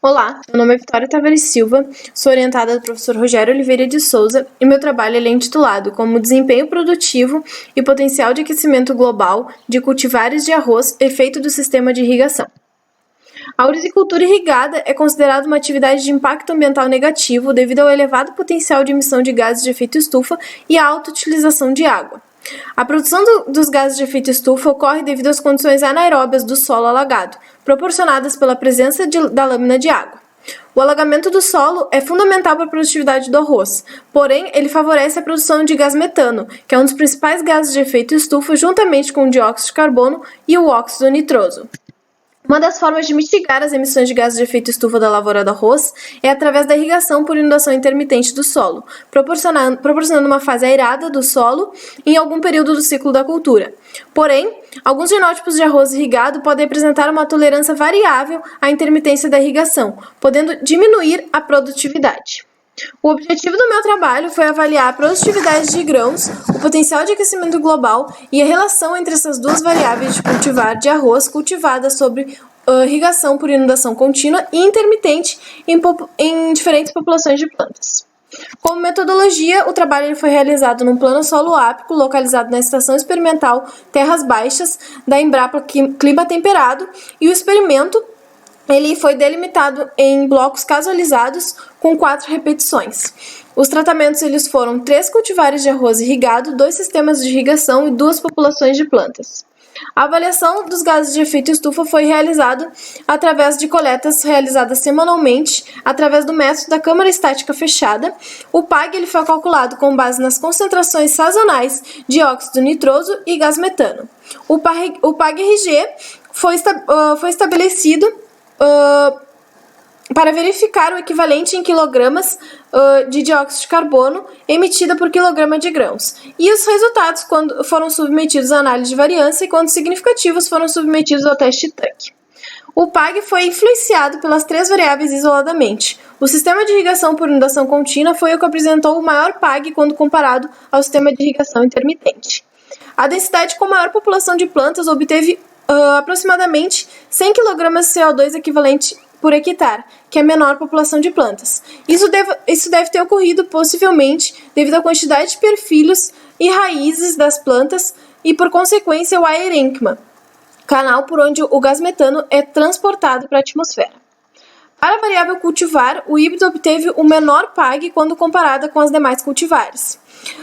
Olá, meu nome é Vitória Tavares Silva, sou orientada do professor Rogério Oliveira de Souza e meu trabalho é intitulado como Desempenho Produtivo e Potencial de Aquecimento Global de Cultivares de Arroz, Efeito do Sistema de Irrigação. A ouricultura irrigada é considerada uma atividade de impacto ambiental negativo devido ao elevado potencial de emissão de gases de efeito estufa e à alta utilização de água. A produção dos gases de efeito estufa ocorre devido às condições anaeróbias do solo alagado, proporcionadas pela presença da lâmina de água. O alagamento do solo é fundamental para a produtividade do arroz, porém, ele favorece a produção de gás metano, que é um dos principais gases de efeito estufa, juntamente com o dióxido de carbono e o óxido nitroso. Uma das formas de mitigar as emissões de gases de efeito estufa da lavoura do arroz é através da irrigação por inundação intermitente do solo, proporcionando uma fase aerada do solo em algum período do ciclo da cultura. Porém, alguns genótipos de arroz irrigado podem apresentar uma tolerância variável à intermitência da irrigação, podendo diminuir a produtividade. O objetivo do meu trabalho foi avaliar a produtividade de grãos, o potencial de aquecimento global e a relação entre essas duas variáveis de cultivar de arroz cultivada sobre irrigação por inundação contínua e intermitente em diferentes populações de plantas. Como metodologia, o trabalho foi realizado num plano solo ápico localizado na Estação Experimental Terras Baixas da Embrapa Clima Temperado e o experimento ele foi delimitado em blocos casualizados com 4 repetições. Os tratamentos eles foram 3 cultivares de arroz irrigado, 2 sistemas de irrigação e 2 populações de plantas. A avaliação dos gases de efeito estufa foi realizada através de coletas realizadas semanalmente, através do método da câmara estática fechada. O PAG ele foi calculado com base nas concentrações sazonais de óxido nitroso e gás metano. O PAG-RG foi estabelecido para verificar o equivalente em quilogramas de dióxido de carbono emitida por quilograma de grãos. E os resultados foram submetidos à análise de variância e, quando significativos, foram submetidos ao teste TUC. O PAG foi influenciado pelas 3 variáveis isoladamente. O sistema de irrigação por inundação contínua foi o que apresentou o maior PAG quando comparado ao sistema de irrigação intermitente. A densidade com maior população de plantas obteve aproximadamente 100 kg de CO2 equivalente por hectare, que é a menor população de plantas. Isso deve ter ocorrido possivelmente devido à quantidade de perfilhos e raízes das plantas e, por consequência, o aerênquima, canal por onde o gás metano é transportado para a atmosfera. Para a variável cultivar, o híbrido obteve o menor PAG quando comparada com as demais cultivares.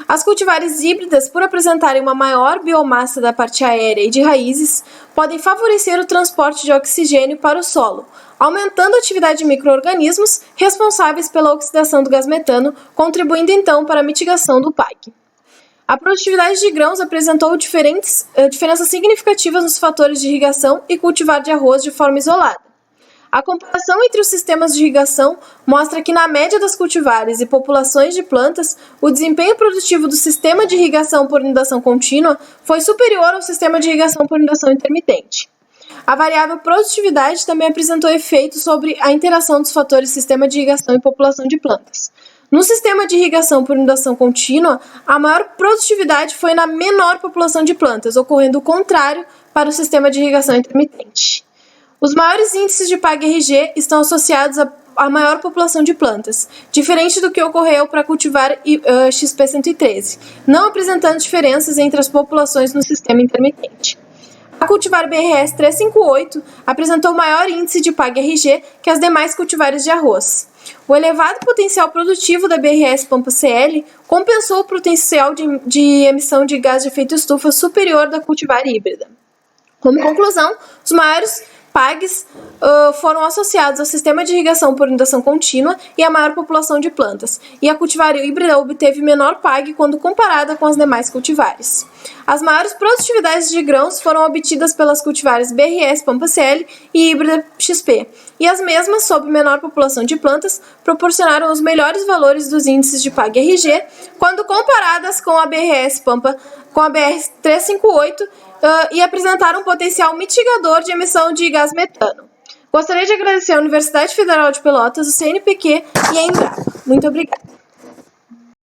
As cultivares híbridas, por apresentarem uma maior biomassa da parte aérea e de raízes, podem favorecer o transporte de oxigênio para o solo, aumentando a atividade de micro-organismos responsáveis pela oxidação do gás metano, contribuindo então para a mitigação do PAG. A produtividade de grãos apresentou diferenças significativas nos fatores de irrigação e cultivar de arroz de forma isolada. A comparação entre os sistemas de irrigação mostra que, na média das cultivares e populações de plantas, o desempenho produtivo do sistema de irrigação por inundação contínua foi superior ao sistema de irrigação por inundação intermitente. A variável produtividade também apresentou efeitos sobre a interação dos fatores sistema de irrigação e população de plantas. No sistema de irrigação por inundação contínua, a maior produtividade foi na menor população de plantas, ocorrendo o contrário para o sistema de irrigação intermitente. Os maiores índices de PAG-RG estão associados à maior população de plantas, diferente do que ocorreu para cultivar XP113, não apresentando diferenças entre as populações no sistema intermitente. A cultivar BRS 358 apresentou maior índice de PAG-RG que as demais cultivares de arroz. O elevado potencial produtivo da BRS Pampa-CL compensou o potencial de emissão de gás de efeito estufa superior da cultivar híbrida. Como conclusão, os maiores PAGs foram associados ao sistema de irrigação por inundação contínua e à maior população de plantas, e a cultivar híbrida obteve menor PAG quando comparada com as demais cultivares. As maiores produtividades de grãos foram obtidas pelas cultivares BRS Pampa-CL e híbrida XP, e as mesmas, sob menor população de plantas, proporcionaram os melhores valores dos índices de PAG-RG quando comparadas com a BRS Pampa, com a BR-358, e apresentaram um potencial mitigador de emissão de gás metano. Gostaria de agradecer à Universidade Federal de Pelotas, o CNPq e a Embrapa. Muito obrigada.